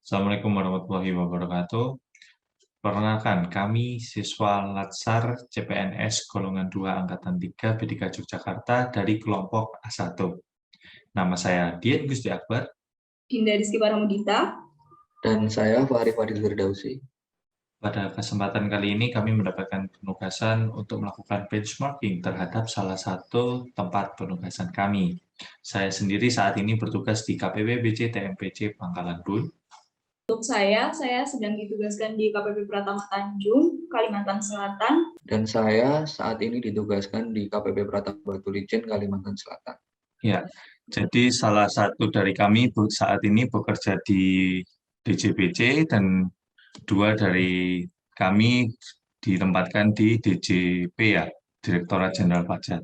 Assalamualaikum warahmatullahi wabarakatuh. Perkenalkan, kami siswa Latsar CPNS golongan 2 Angkatan 3 BDK Yogyakarta dari kelompok A1. Nama saya Dian Gusti Akbar. Dinda Rizky Paramudita. Dan saya Fahri Fadil Firdausi. Pada kesempatan kali ini kami mendapatkan penugasan untuk melakukan benchmarking terhadap salah satu tempat penugasan kami. Saya sendiri saat ini bertugas di KPP BC TMPC Pangkalan Bun. Untuk saya sedang ditugaskan di KPP Pratama Tanjung, Kalimantan Selatan. Dan saya saat ini ditugaskan di KPP Pratama Batu Licin, Kalimantan Selatan. Ya, jadi salah satu dari kami saat ini bekerja di DJPC dan dua dari kami ditempatkan di DJP ya, Direktorat Jenderal Pajak.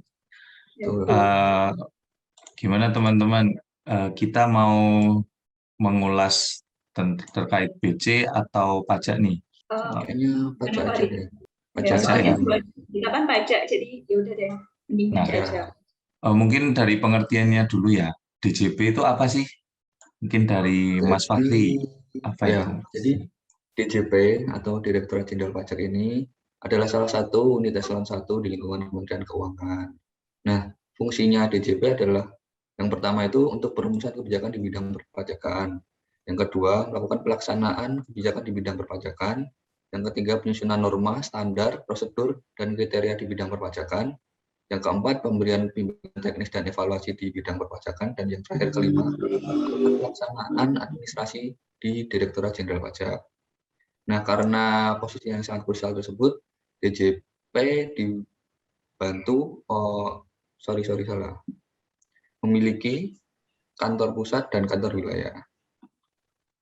Gimana teman-teman, kita mau mengulas terkait BC atau pajak nih? Kayaknya pajak aja deh. Pajak ya? Kita kan pajak, jadi yaudah deh, mending pajak aja. Mungkin dari pengertiannya dulu ya, DJP itu apa sih? Mungkin dari Mas Fakri, apa ya, itu? Jadi DJP atau Direktorat Jenderal Pajak ini adalah salah satu unit eselon 1 di lingkungan Kementerian Keuangan. Nah, fungsinya DJP adalah yang pertama itu untuk perumusan kebijakan di bidang perpajakan. Yang kedua, melakukan pelaksanaan kebijakan di bidang perpajakan. Yang ketiga, penyusunan norma, standar, prosedur, dan kriteria di bidang perpajakan. Yang keempat, pemberian bimbingan teknis dan evaluasi di bidang perpajakan. Dan yang terakhir, kelima, pelaksanaan administrasi di Direktorat Jenderal Pajak. Nah, karena posisi yang sangat krusial tersebut, DJP dibantu, memiliki kantor pusat dan kantor wilayah.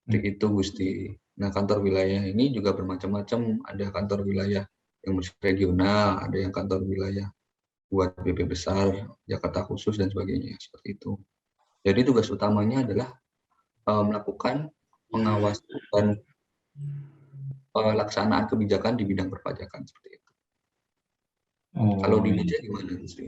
Begitu, Gusti. Nah, kantor wilayah ini juga bermacam-macam. Ada kantor wilayah yang regional, ada yang kantor wilayah buat BP besar, Jakarta khusus, dan sebagainya. Seperti itu. Jadi tugas utamanya adalah melakukan pengawasan dan pelaksanaan kebijakan di bidang perpajakan. Seperti itu. Kalau di BC gimana, Gusti?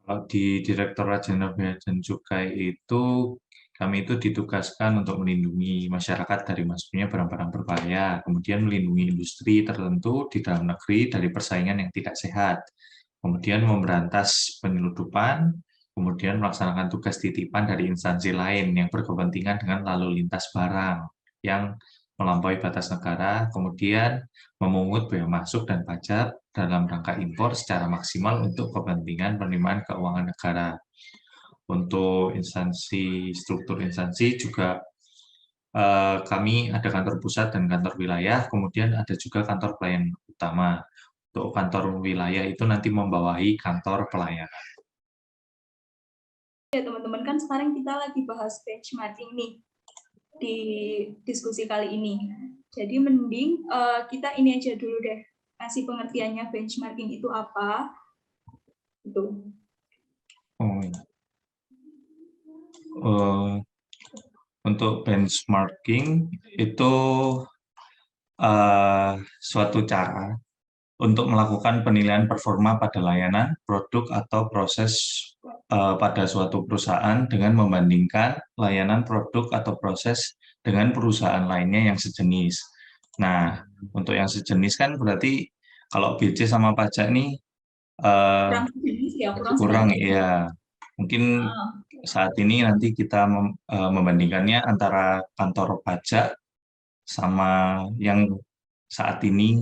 Kalau di Direktorat Jenderal Bea dan Cukai itu, kami itu ditugaskan untuk melindungi masyarakat dari masuknya barang-barang berbahaya, kemudian melindungi industri tertentu di dalam negeri dari persaingan yang tidak sehat, kemudian memberantas penyeludupan, kemudian melaksanakan tugas titipan dari instansi lain yang berkepentingan dengan lalu lintas barang yang melampaui batas negara, kemudian memungut bea masuk dan pajak dalam rangka impor secara maksimal untuk kepentingan penerimaan keuangan negara. Untuk struktur instansi juga kami ada kantor pusat dan kantor wilayah, kemudian ada juga kantor pelayanan utama. Untuk kantor wilayah itu nanti membawahi kantor pelayanan. Ya teman-teman, kan sekarang kita lagi bahas benchmarking nih di diskusi kali ini. Jadi mending kita ini aja dulu deh, kasih pengertiannya benchmarking itu apa. Itu. Untuk benchmarking itu suatu cara untuk melakukan penilaian performa pada layanan, produk, atau proses pada suatu perusahaan dengan membandingkan layanan, produk, atau proses dengan perusahaan lainnya yang sejenis. Nah, untuk yang sejenis kan berarti kalau BC sama pajak nih kurang ya. Mungkin saat ini nanti kita membandingkannya antara kantor pajak sama yang saat ini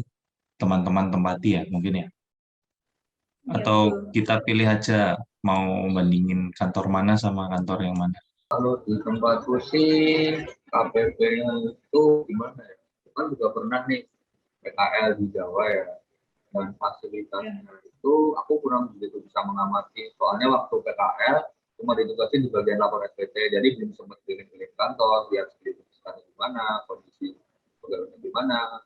teman-teman tempati ya mungkin ya. Atau kita pilih aja mau bandingin kantor mana sama kantor yang mana. Kalau di tempatku sih KPP itu gimana ya? Kan juga pernah nih PKL di Jawa ya, dan fasilitasnya itu aku kurang begitu bisa mengamati. Soalnya waktu PKL cuma ditugasin di bagian lapor SPT, jadi belum sempat pilih-pilih kantor, lihat sekarang gimana, kondisi pegawainya gimana.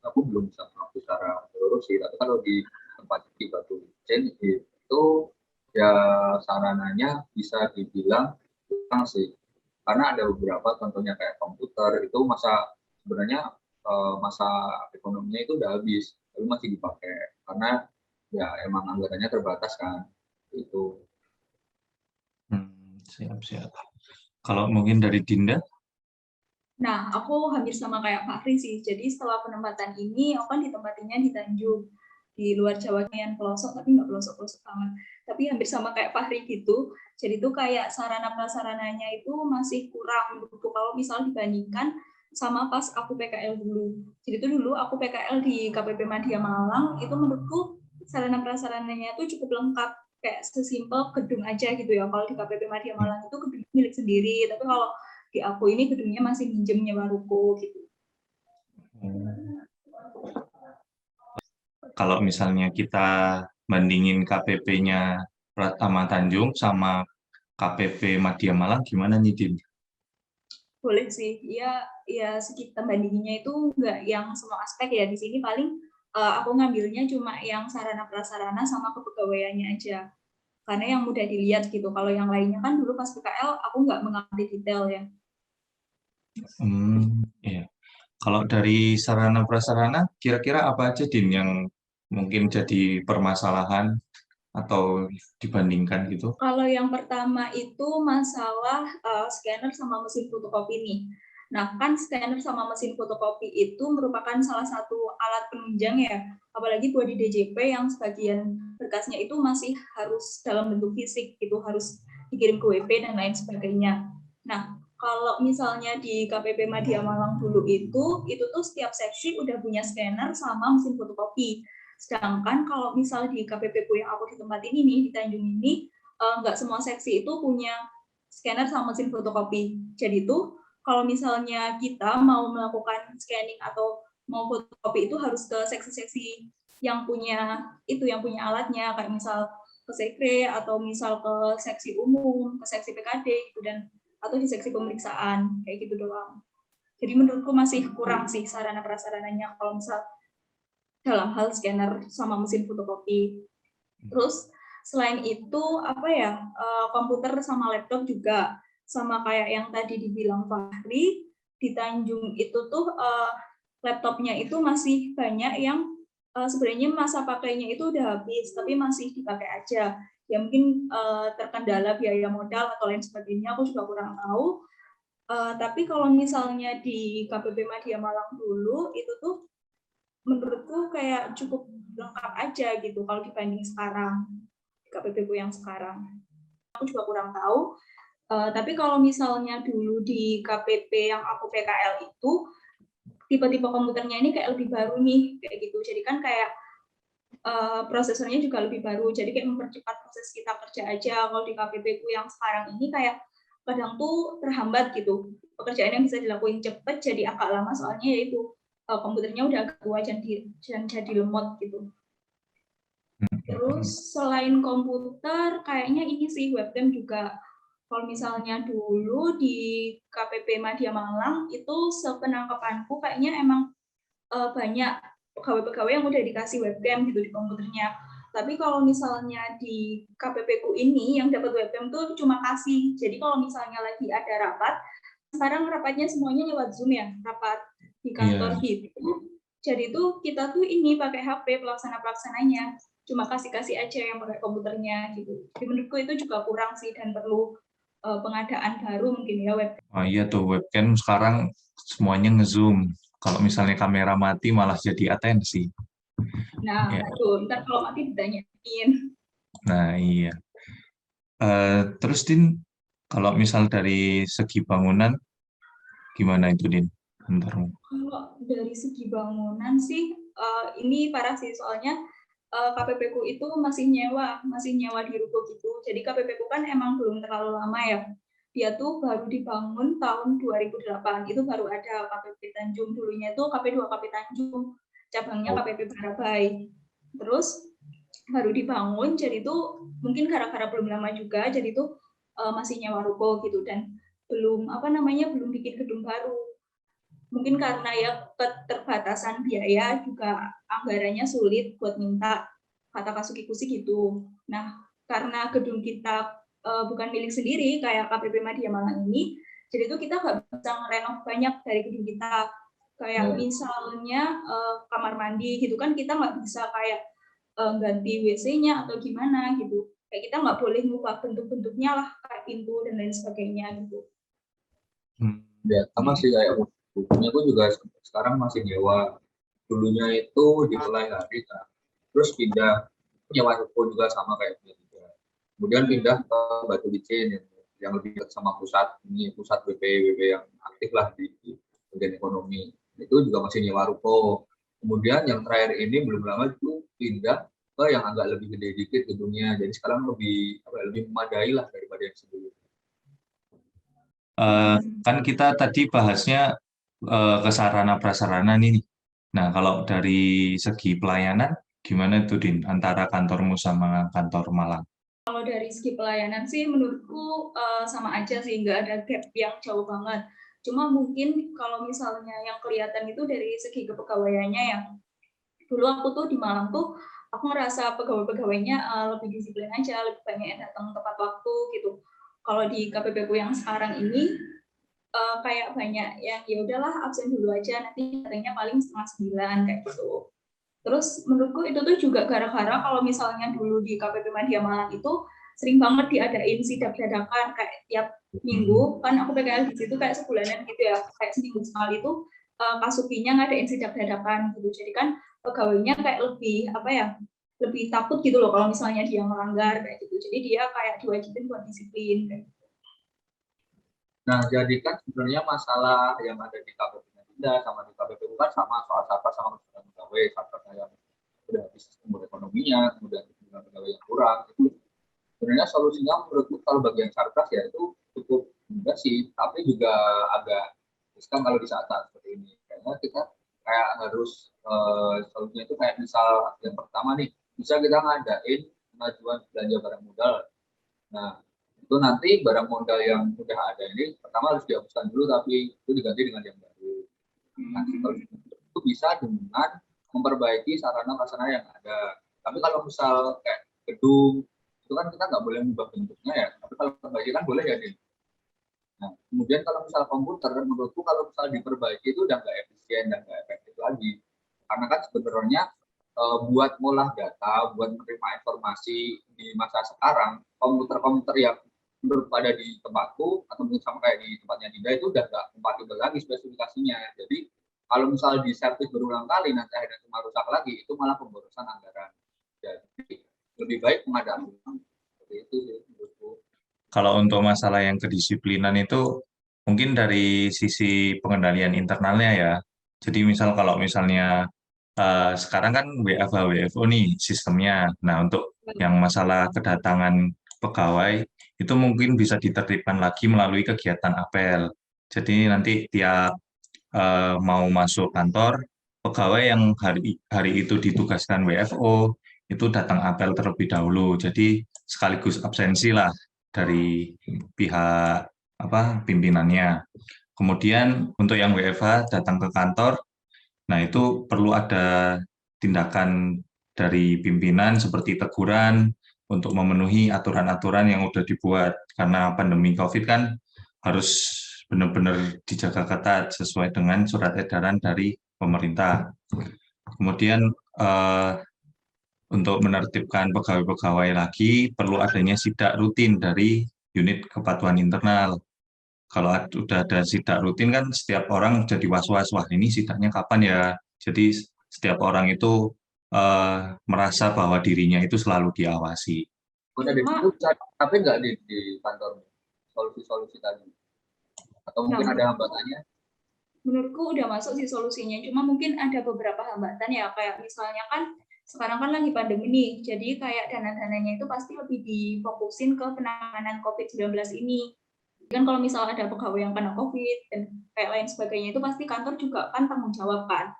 Aku belum bisa mengamati secara menyeluruh sih. Tapi kalau di tempat di Batu Licin itu ya sarananya bisa dibilang kurang sih, karena ada beberapa contohnya kayak komputer itu sebenarnya masa ekonominya itu udah habis tapi masih dipakai karena ya emang anggarannya terbatas kan itu. Siap. Kalau mungkin dari Dinda? Nah, aku hampir sama kayak Fahri sih. Jadi setelah penempatan ini, aku kan ditempatinya di Tanjung, di luar Jawa, yang pelosok, tapi nggak pelosok-pelosok banget. Tapi hampir sama kayak Fahri gitu. Jadi itu kayak sarana prasarananya itu masih kurang menurutku kalau misal dibandingkan sama pas aku PKL dulu. Jadi itu dulu aku PKL di KPP Madya Malang, itu menurutku sarana prasarananya itu cukup lengkap. Kayak sesimpel gedung aja gitu ya. Kalau di KPP Madya Malang itu gedung milik sendiri. Tapi kalau di aku ini gedungnya masih minjem nyewa ruko gitu. Kalau misalnya kita bandingin KPP-nya Pratama Tanjung sama KPP Madya Malang, gimana nih, Din? Boleh sih, ya sekitar bandinginnya itu nggak yang semua aspek ya. Di sini paling aku ngambilnya cuma yang sarana prasarana sama kepegawaiannya aja. Karena yang mudah dilihat gitu. Kalau yang lainnya kan dulu pas PKL aku nggak mengambil detail ya. Iya. Kalau dari sarana prasarana, kira-kira apa aja, Din, yang mungkin jadi permasalahan atau dibandingkan gitu? Kalau yang pertama itu masalah scanner sama mesin fotokopi nih. Nah, kan scanner sama mesin fotokopi itu merupakan salah satu alat penunjang ya, apalagi buat di DJP yang sebagian berkasnya itu masih harus dalam bentuk fisik, itu harus dikirim ke WP dan lain sebagainya. Nah, kalau misalnya di KPP Madya Malang dulu itu tuh setiap seksi udah punya scanner sama mesin fotokopi. Sedangkan kalau misal di KPP ku yang aku di tempat ini nih, di Tanjung ini, nggak semua seksi itu punya scanner sama mesin fotokopi. Jadi itu kalau misalnya kita mau melakukan scanning atau mau fotokopi itu harus ke seksi-seksi yang punya alatnya, kayak misal ke sekre atau misal ke seksi umum, ke seksi PKD gitu, dan atau di seksi pemeriksaan kayak gitu doang. Jadi menurutku masih kurang sih sarana prasarananya kalau misal dalam hal scanner sama mesin fotokopi. Terus selain itu apa ya, komputer sama laptop juga sama kayak yang tadi dibilang Fahri, di Tanjung itu tuh laptopnya itu masih banyak yang sebenarnya masa pakainya itu udah habis tapi masih dipakai aja. Ya mungkin terkendala biaya modal atau lain sebagainya, aku juga kurang tahu. Tapi kalau misalnya di KPP Madya Malang dulu itu tuh menurutku kayak cukup lengkap aja gitu kalau dibanding sekarang, KPP ku yang sekarang. Aku juga kurang tahu. Tapi kalau misalnya dulu di KPP yang aku PKL itu, tipe-tipe komputernya ini kayak lebih baru nih, kayak gitu. Jadi kan kayak prosesornya juga lebih baru, jadi kayak mempercepat proses kita kerja aja. Kalau di KPP ku yang sekarang ini kayak kadang tuh terhambat gitu. Pekerjaan yang bisa dilakuin cepet jadi agak lama soalnya yaitu komputernya udah agak tua dan jadi lemot gitu. Terus selain komputer, kayaknya ini sih webcam juga. Kalau misalnya dulu di KPP Madya Malang itu sepenangkapanku kayaknya emang banyak pegawai-pegawai yang udah dikasih webcam gitu di komputernya. Tapi kalau misalnya di KPP ku ini yang dapat webcam tuh cuma kasih. Jadi kalau misalnya lagi ada rapat, sekarang rapatnya semuanya lewat Zoom ya, rapat di kantor gitu. Jadi tuh kita tuh ini pakai HP pelaksana-pelaksananya, cuma kasih-kasih aja yang pakai komputernya gitu. Jadi menurutku itu juga kurang sih dan perlu pengadaan baru mungkin ya webcam. Oh iya tuh, webcam sekarang semuanya nge-zoom. Kalau misalnya kamera mati malah jadi atensi. Nah, Ya. tuh, ntar kalau mati ditanyain. Nah, iya. Terus, Din, kalau misal dari segi bangunan, gimana itu, Din? Bentar. Kalau dari segi bangunan sih, ini parah sih soalnya KPP ku itu masih nyewa di ruko gitu. Jadi KPP ku kan emang belum terlalu lama ya. Dia tuh baru dibangun tahun 2008. Itu baru ada KPP Tanjung. Dulunya itu KP2 KP Tanjung, cabangnya KPP Barabai. Terus baru dibangun, jadi itu mungkin gara-gara belum lama juga, jadi itu masih nyewa ruko gitu dan belum belum bikin gedung baru. Mungkin karena ya keterbatasan biaya juga anggarannya sulit buat minta, kata Kasuki Kusi gitu. Nah, karena gedung kita bukan milik sendiri kayak KPP Madya Malang ini, jadi itu kita nggak bisa ngerenov banyak dari gedung kita. Kayak misalnya kamar mandi gitu kan kita nggak bisa kayak ganti WC-nya atau gimana gitu. Kayak kita nggak boleh ngubah bentuk-bentuknya lah, kayak pintu dan lain sebagainya gitu. Ya, sama sih kayak bukunya aku juga sekarang masih nyewa. Dulunya itu di Pelai Hari, kan. Terus pindah nyewa ruko juga sama kayak juga. Kemudian pindah ke Batu Licin yang lebih dekat sama pusat BP yang aktif lah di bagian ekonomi. Itu juga masih nyewa ruko. Kemudian yang terakhir ini belum lama itu pindah ke yang agak lebih gede dikit gedungnya. Jadi sekarang lebih memadai lah daripada yang sebelumnya. Kan kita tadi bahasnya ke sarana prasarana nih. Nah, kalau dari segi pelayanan, gimana tuh Din, antara kantormu sama kantor Malang? Kalau dari segi pelayanan sih menurutku sama aja sih, nggak ada gap yang jauh banget. Cuma mungkin kalau misalnya yang kelihatan itu dari segi kepegawaiannya ya. Dulu aku tuh di Malang tuh aku ngerasa pegawai-pegawainya lebih disiplin aja, lebih banyak yang datang tepat waktu gitu. Kalau di KPP ku yang sekarang ini kayak banyak yang ya udahlah absen dulu aja, nanti datangnya paling 8:30 kayak gitu. Terus menurutku itu tuh juga gara-gara kalau misalnya dulu di KPP Madya Malang itu sering banget diadain sidak dadakan kayak tiap minggu, kan aku PKL di situ kayak sebulanan gitu ya, kayak seminggu sekali tuh Kasupinya ngadain sidak dadakan gitu. Jadi kan pegawainya kayak lebih apa ya, lebih takut gitu loh kalau misalnya dia melanggar kayak gitu. Jadi dia kayak diwajibin buat disiplin kayak gitu. Nah, jadi kan sebenarnya masalah yang ada di KPP Dinda sama di KPP kan sama soal satgas sama pegawai, satgasnya yang udah habis sumber ekonominya, kemudian pegawai yang kurang, itu sebenarnya solusinya menurutku kalau bagian satgas ya itu cukup mudah sih, tapi juga agak riskan kalau di saat-saat seperti ini. Karena kita kayak harus solusinya itu kayak misal yang pertama nih, bisa kita ngadain pengajuan belanja barang modal. Nah, itu nanti barang modal yang sudah ada ini pertama harus dihapuskan dulu, tapi itu diganti dengan yang baru. Nah, kalau itu bisa dengan memperbaiki sarana prasarana yang ada. Tapi kalau misal kayak gedung itu kan kita nggak boleh mengubah bentuknya ya. Tapi kalau perbaiki kan boleh ya nih. Nah, kemudian kalau misal komputer, menurutku kalau misal diperbaiki itu udah nggak efisien dan nggak efektif lagi. Karena kan sebenarnya buat ngolah data, buat menerima informasi di masa sekarang, komputer-komputer yang menurut pada di tempatku atau mungkin sama kayak di tempatnya Dinda itu udah nggak kompatibel lagi spesifikasinya. Jadi kalau misal di servis berulang kali nanti akhirnya cuma rusak lagi, itu malah pemborosan anggaran. Jadi lebih baik pengadaan ulang. Seperti itu sih menurutku. Kalau untuk masalah yang kedisiplinan itu mungkin dari sisi pengendalian internalnya ya. Jadi misal kalau misalnya sekarang kan WFH WFO nih sistemnya. Nah, untuk yang masalah kedatangan pegawai itu mungkin bisa ditertibkan lagi melalui kegiatan apel. Jadi nanti tiap mau masuk kantor, pegawai yang hari hari itu ditugaskan WFO itu datang apel terlebih dahulu. Jadi sekaligus absensi lah dari pihak apa pimpinannya. Kemudian untuk yang WFH datang ke kantor, nah itu perlu ada tindakan dari pimpinan seperti teguran untuk memenuhi aturan-aturan yang sudah dibuat. Karena pandemi COVID kan harus benar-benar dijaga ketat sesuai dengan surat edaran dari pemerintah. Kemudian untuk menertibkan pegawai-pegawai lagi perlu adanya sidak rutin dari unit kepatuhan internal. Kalau sudah ada sidak rutin kan setiap orang jadi was-was, wah ini sidaknya kapan ya? Jadi setiap orang itu merasa bahwa dirinya itu selalu diawasi. Udah deh, itu tapi nggak di kantor solusi-solusi tadi? Atau mungkin Nah, ada hambatannya? menurutku udah masuk sih solusinya, cuma mungkin ada beberapa hambatan ya, kayak misalnya kan sekarang kan lagi pandemi nih, jadi kayak dana-dananya itu pasti lebih difokusin ke penanganan COVID-19 ini. Kan kalau misalnya ada pegawai yang kena COVID dan kayak lain sebagainya itu pasti kantor juga kan tanggung jawab kan.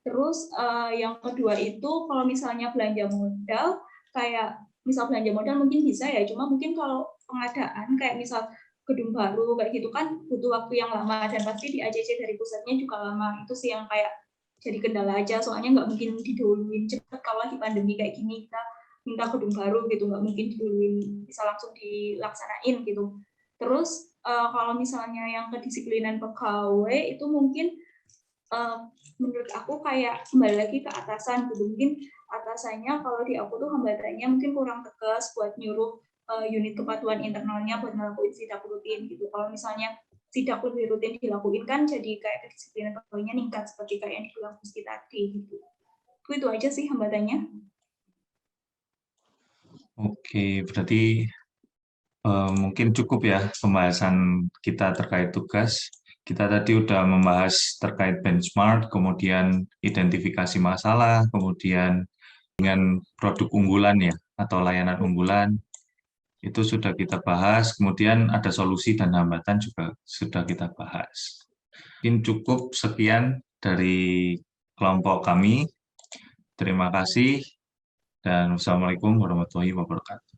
Terus yang kedua itu kalau misalnya belanja modal, kayak misal belanja modal mungkin bisa ya, cuma mungkin kalau pengadaan kayak misal gedung baru kayak gitu kan butuh waktu yang lama dan pasti di ACC dari pusatnya juga lama. Itu sih yang kayak jadi kendala aja, soalnya nggak mungkin didahuluin cepat kalau lagi pandemi kayak gini kita minta gedung baru gitu, nggak mungkin didahuluin bisa langsung dilaksanain gitu. Terus kalau misalnya yang kedisiplinan pegawai itu mungkin menurut aku kayak kembali lagi ke atasan gitu. Mungkin atasannya kalau di aku tuh hambatannya mungkin kurang tegas buat nyuruh unit kepatuhan internalnya buat ngelakuin sidak rutin gitu. Kalau misalnya sidak lebih rutin dilakuin kan jadi kayak kedisiplinan pegawainya meningkat seperti kayak yang dibilang Gusti tadi gitu. Itu aja sih hambatannya. Oke, berarti mungkin cukup ya pembahasan kita terkait tugas. Kita tadi udah membahas terkait benchmark, kemudian identifikasi masalah, kemudian dengan produk unggulan ya, atau layanan unggulan, itu sudah kita bahas, kemudian ada solusi dan hambatan juga sudah kita bahas. Mungkin cukup sekian dari kelompok kami. Terima kasih, dan wassalamualaikum warahmatullahi wabarakatuh.